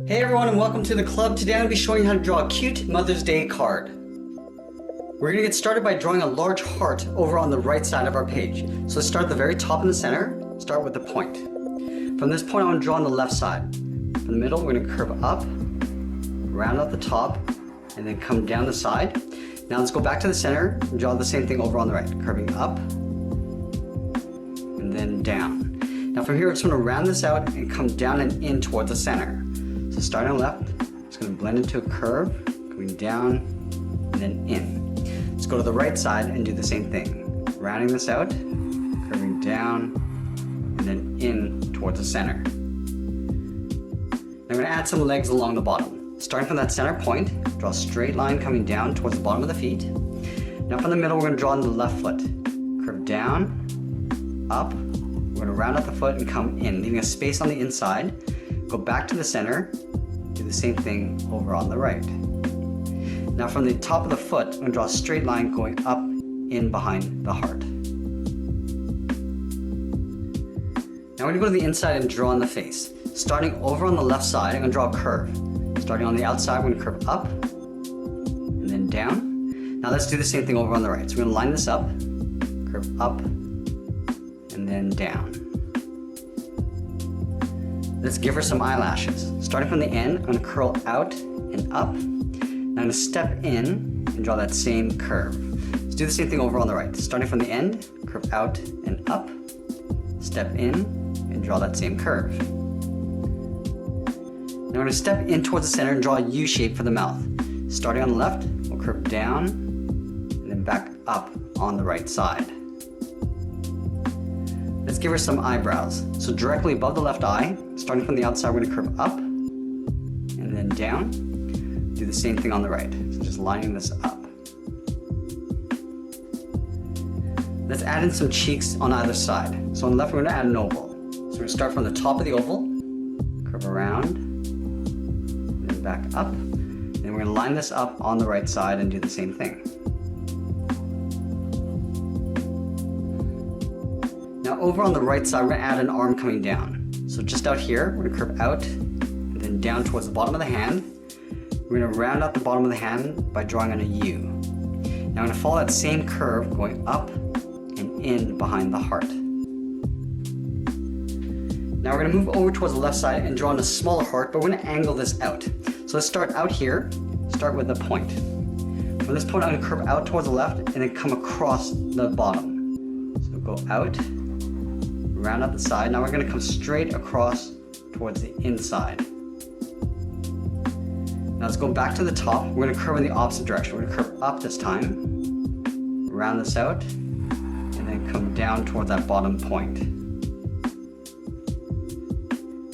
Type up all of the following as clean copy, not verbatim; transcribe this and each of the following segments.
Hey everyone and welcome to the club. Today I'm going to be showing you how to draw a cute Mother's Day card. We're going to get started by drawing a large heart over on the right side of our page. So let's start at the very top in the center, start with the point. From this point I want to draw on the left side. From the middle we're going to curve up, round out the top, and then come down the side. Now let's go back to the center and draw the same thing over on the right, curving up and then down. Now from here we're just going to round this out and come down and in towards the center. So starting on the left, it's going to blend into a curve, going down and then in. Let's go to the right side and do the same thing. Rounding this out, curving down and then in towards the center. Now I'm going to add some legs along the bottom. Starting from that center point, draw a straight line coming down towards the bottom of the feet. Now from the middle we're going to draw on the left foot. Curve down, up, we're going to round out the foot and come in, leaving a space on the inside. Go back to the center, do the same thing over on the right. Now from the top of the foot, I'm going to draw a straight line going up in behind the heart. Now we're going to go to the inside and draw on the face. Starting over on the left side, I'm going to draw a curve. Starting on the outside, we're going to curve up and then down. Now let's do the same thing over on the right. So we're going to line this up, curve up and then down. Let's give her some eyelashes. Starting from the end, I'm going to curl out and up. Now I'm going to step in and draw that same curve. Let's do the same thing over on the right. Starting from the end, curve out and up, step in and draw that same curve. Now we're going to step in towards the center and draw a U shape for the mouth. Starting on the left, we'll curve down and then back up on the right side. Let's give her some eyebrows. So directly above the left eye, starting from the outside, we're going to curve up and then down. Do the same thing on the right. So just lining this up. Let's add in some cheeks on either side. So on the left, we're going to add an oval. So we're going to start from the top of the oval, curve around, and then back up. Then we're going to line this up on the right side and do the same thing. Now over on the right side, we're going to add an arm coming down. So just out here, we're going to curve out and then down towards the bottom of the hand. We're going to round out the bottom of the hand by drawing on a U. Now I'm going to follow that same curve going up and in behind the heart. Now we're going to move over towards the left side and draw on a smaller heart, but we're going to angle this out. So let's start out here, start with the point. From this point, I'm going to curve out towards the left and then come across the bottom. So go out, round out the side. Now we're going to come straight across towards the inside. Now let's go back to the top. We're going to curve in the opposite direction. We're going to curve up this time, round this out, and then come down towards that bottom point.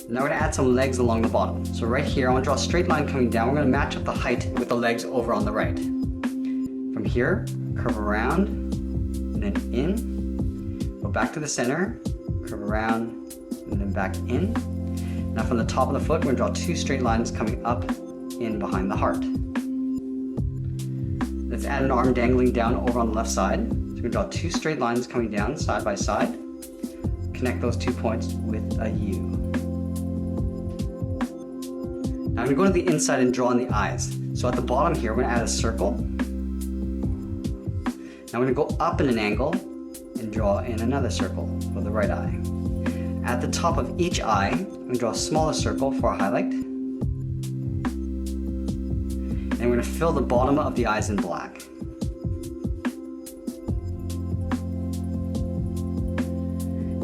Now we're going to add some legs along the bottom. So right here, I want to draw a straight line coming down. We're going to match up the height with the legs over on the right. From here, curve around, and then in. Go back to the center, curve around, and then back in. Now from the top of the foot, we're going to draw two straight lines coming up in behind the heart. Let's add an arm dangling down over on the left side. So we're going to draw two straight lines coming down side by side. Connect those 2 points with a U. Now I'm going to go to the inside and draw on the eyes. So at the bottom here, we're going to add a circle. Now we're going to go up in an angle and draw in another circle for the right eye. At the top of each eye, I'm going to draw a smaller circle for a highlight. And we're going to fill the bottom of the eyes in black.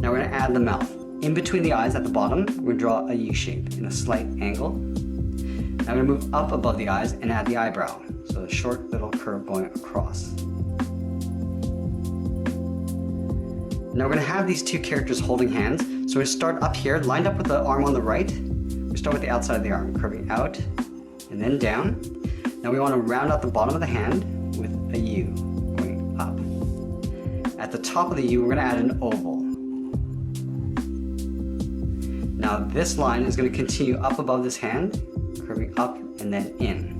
Now we're going to add the mouth. In between the eyes at the bottom, we're going to draw a U shape in a slight angle. Now we're going to move up above the eyes and add the eyebrow. So a short little curve going across. Now we're going to have these two characters holding hands. So we're going to start up here, lined up with the arm on the right. We start with the outside of the arm, curving out and then down. Now we want to round out the bottom of the hand with a U, going up. At the top of the U, we're going to add an oval. Now this line is going to continue up above this hand, curving up and then in.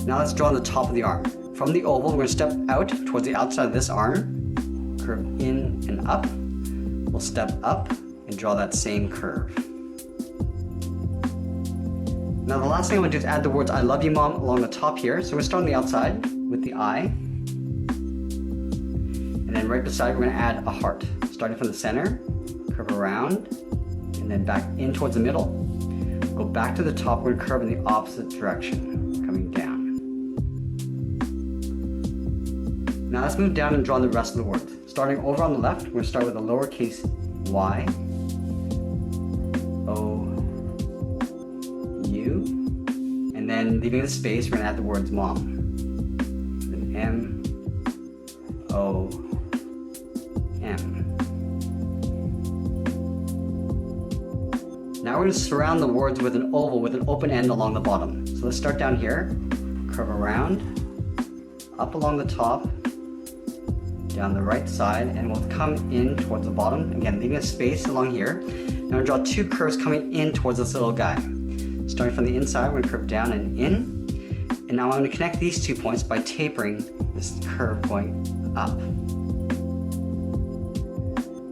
Now let's draw on the top of the arm. From the oval, we're going to step out towards the outside of this arm, curve in and up. We'll step up and draw that same curve. Now the last thing I'm going to do is add the words I love you mom along the top here. So we're going to start on the outside with the eye. And then right beside we're going to add a heart. Starting from the center, curve around, and then back in towards the middle. Go back to the top, we're going to curve in the opposite direction, coming down. Now let's move down and draw the rest of the words. Starting over on the left, we're going to start with a lowercase y, O, U, and then leaving the space, we're going to add the words mom. Then M, O, M. Now we're going to surround the words with an oval with an open end along the bottom. So let's start down here, curve around, up along the top, down the right side, and we'll come in towards the bottom, again leaving a space along here. Now we'll draw two curves coming in towards this little guy. Starting from the inside, we're going to curve down and in, and now I'm going to connect these 2 points by tapering this curve going up.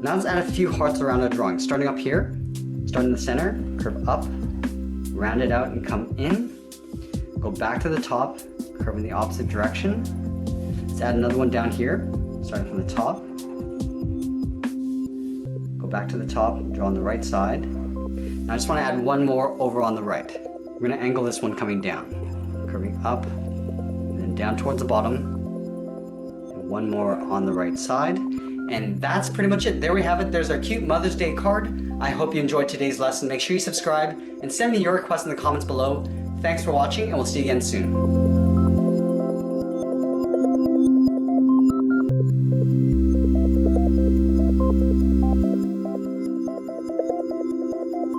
Now let's add a few hearts around our drawing. Starting up here, start in the center, curve up, round it out and come in, go back to the top, curve in the opposite direction. Let's add another one down here. Starting from the top, go back to the top, draw on the right side. Now I just want to add one more over on the right. We're going to angle this one coming down, curving up, and then down towards the bottom, and one more on the right side. And that's pretty much it. There we have it. There's our cute Mother's Day card. I hope you enjoyed today's lesson. Make sure you subscribe and send me your requests in the comments below. Thanks for watching, and we'll see you again soon.